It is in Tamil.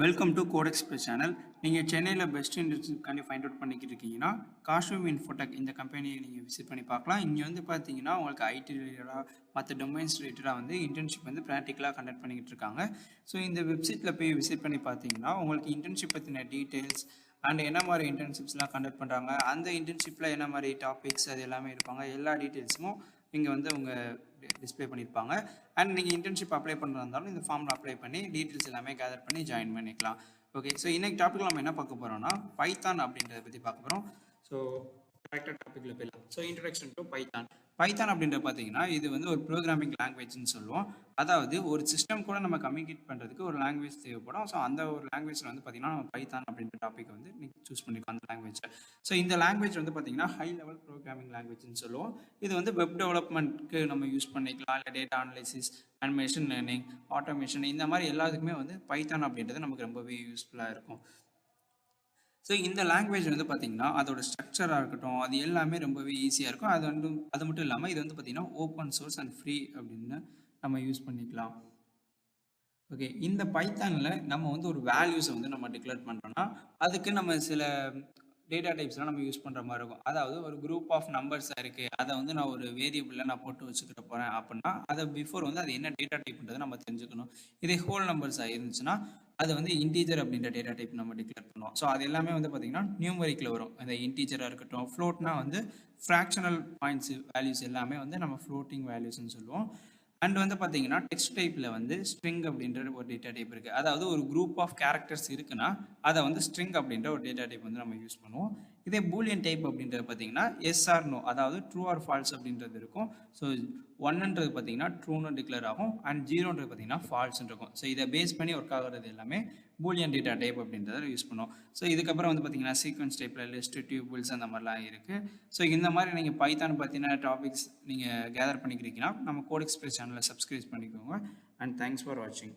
Welcome to Code Express channel. நீங்கள் சென்னையில் பெஸ்ட் இன்டர்ன்ஷிப்காண்டி ஃபைண்ட் அவுட் பண்ணிக்கிட்டு இருக்கீங்கன்னா காஷ்மீர் இன்ஃபோடெக் இந்த கம்பெனியை நீங்கள் விசிட் பண்ணி பார்க்கலாம். இங்கே வந்து பார்த்தீங்கன்னா உங்களுக்கு ஐடி ரிலேட்டடாக மற்ற டொமைன்ஸ் ரிலேட்டடாக வந்து இன்டர்ன்ஷிப் வந்து ப்ராக்டிக்கலாக கண்டக்ட் பண்ணிக்கிட்டு இருக்காங்க. ஸோ இந்த வெப்சைட்டில் போய் விசிட் பண்ணி பார்த்தீங்கன்னா உங்களுக்கு இன்டர்ன்ஷிப் பற்றின டீட்டெயில்ஸ் அண்ட் என்ன மாதிரி இன்டர்ன்ஷிப்ஸ்லாம் கண்டக்ட் பண்ணுறாங்க, அந்த இன்டர்ன்ஷிப்பில் என்ன மாதிரி டாபிக்ஸ் அது எல்லாமே இருப்பாங்க. எல்லா டீட்டெயில்ஸும் இங்கே வந்து அவங்க டிஸ்பிளே பண்ணியிருப்பாங்க. அண்ட் நீங்கள் இன்டர்ன்ஷிப் அப்ளை பண்ணுறதா இருந்தாலும் இந்த ஃபார்மில் அப்ளை பண்ணி டீட்டெயில்ஸ் எல்லாமே கேதர் பண்ணி ஜாயின் பண்ணிக்கலாம். ஓகே, ஸோ இன்னைக்கு டாப்பிக்கில் நம்ம என்ன பார்க்க போகிறோம்னா பைத்தான் அப்படின்றத பற்றி பார்க்க போகிறோம். ஸோ கரெக்டாக டாப்பிக்கில் போயிடலாம். ஸோ இன்ட்ரடக்ஷன் டு பைத்தான் அப்படின்றது பார்த்தீங்கன்னா இது வந்து ஒரு ப்ரோக்ராமிங் லாங்குவேஜ்னு சொல்லுவோம். அதாவது ஒரு சிஸ்டம் கூட நம்ம கம்யூனிகேட் பண்ணுறதுக்கு ஒரு லாங்குவேஜ் தேவைப்படும். ஸோ அந்த ஒரு லாங்குவேஜில் வந்து பார்த்தீங்கன்னா நம்ம பைத்தான் அப்படின்ற டாபிக் வந்து நீங்கள் சூஸ் பண்ணிருக்கோம் அந்த லாங்குவேஜை. ஸோ இந்த லாங்குவேஜ் வந்து பார்த்தீங்கன்னா ஹை லெவல் ப்ரோக்ராமிங் லாங்குவேஜ்னு சொல்லுவோம். இது வந்து வெப் டெவலப்மெண்ட்க்கு நம்ம யூஸ் பண்ணிக்கலாம், இல்லை data analysis and machine learning, automation இந்த மாதிரி எல்லாத்துக்குமே வந்து பைத்தான் அப்படின்றது நமக்கு ரொம்பவே யூஸ்ஃபுல்லாக இருக்கும். ஸோ இந்த லாங்குவேஜ் வந்து பார்த்தீங்கன்னா அதோட ஸ்ட்ரக்சராக இருக்கட்டும் அது எல்லாமே ரொம்பவே ஈஸியாக இருக்கும். அது மட்டும் இல்லாமல் இது வந்து பார்த்தீங்கன்னா ஓப்பன் சோர்ஸ் அண்ட் ஃப்ரீ அப்படின்னு நம்ம யூஸ் பண்ணிக்கலாம். ஓகே, இந்த பைத்தானில் நம்ம வந்து ஒரு வேல்யூஸை வந்து நம்ம டிக்ளேர் பண்ணுறோன்னா அதுக்கு நம்ம சில டேட்டா டைப்ஸ்லாம் நம்ம யூஸ் பண்ணுற மாதிரி இருக்கும். அதாவது ஒரு குரூப் ஆஃப் நம்பர்ஸாக இருக்குது, அதை வந்து நான் ஒரு வேரியபிளில் நான் போட்டு வச்சுக்கிட்ட போகிறேன் அப்படின்னா அதை பிஃபோர் வந்து அது என்ன டேட்டா டைப்ன்றதை நம்ம தெரிஞ்சுக்கணும். இதே ஹோல் நம்பர்ஸாக இருந்துச்சுன்னா அது வந்து இன்டீஜர் அப்படின்ற டேட்டா டைப் நம்ம டிக்ளேர் பண்ணுவோம். ஸோ அது எல்லாமே வந்து பார்த்தீங்கன்னா நியூமரிக்கில் வரும். இந்த இன்டீஜராக இருக்கட்டும், ஃப்ளோட்னா வந்து ஃப்ராக்ஷனல் பாயிண்ட்ஸ் வேல்யூஸ் எல்லாமே வந்து நம்ம ஃப்ளோட்டிங் வேல்யூஸ்ன்னு சொல்லுவோம். அண்ட் வந்து பார்த்தீங்கன்னா டெக்ஸ்ட் டைப்பில் வந்து ஸ்ட்ரிங் அப்படின்ற ஒரு டேட்டா டைப் இருக்குது. அதாவது ஒரு குரூப் ஆஃப் கேரக்டர்ஸ் இருக்குன்னா அதை வந்து ஸ்ட்ரிங் அப்படின்ற ஒரு டேட்டா டைப் வந்து நம்ம யூஸ் பண்ணுவோம். இதே பூலியன் டைப் அப்படின்றது பார்த்தீங்கன்னா எஸ் ஆர் நோ, அதாவது ட்ரூ ஆர் ஃபால்ஸ் அப்படின்றது இருக்கும். ஸோ ஒன்னுன்றது பார்த்தீங்கன்னா ட்ரூன்னு டிக்ளேர் ஆகும் அண்ட் ஜீரோன்றது பார்த்தீங்கன்னா ஃபால்ஸ்ன்னு இருக்கும். ஸோ இதை பேஸ் பண்ணி ஒர்க் ஆகிறது எல்லாமே பூலியன் டேட்டா டைப் அப்படின்றத யூஸ் பண்ணுவோம். ஸோ இதுக்கப்புறம் வந்து பார்த்தீங்கன்னா சீக்வன்ஸ் டைப்பில் லிஸ்ட், டியூபிள்ஸ் அந்த மாதிரிலாம் இருக்குது. ஸோ இந்த மாதிரி நீங்கள் பைத்தான் பார்த்தீங்கன்னா டாபிக்ஸ் நீங்கள் கேதர் பண்ணிக்கிறீங்கன்னா நம்ம கோட் எக்ஸ்பிரஸ் சேனலை சப்ஸ்கிரைப் பண்ணிக்கோங்க. அண்ட் தேங்க்ஸ் ஃபார் வாட்சிங்.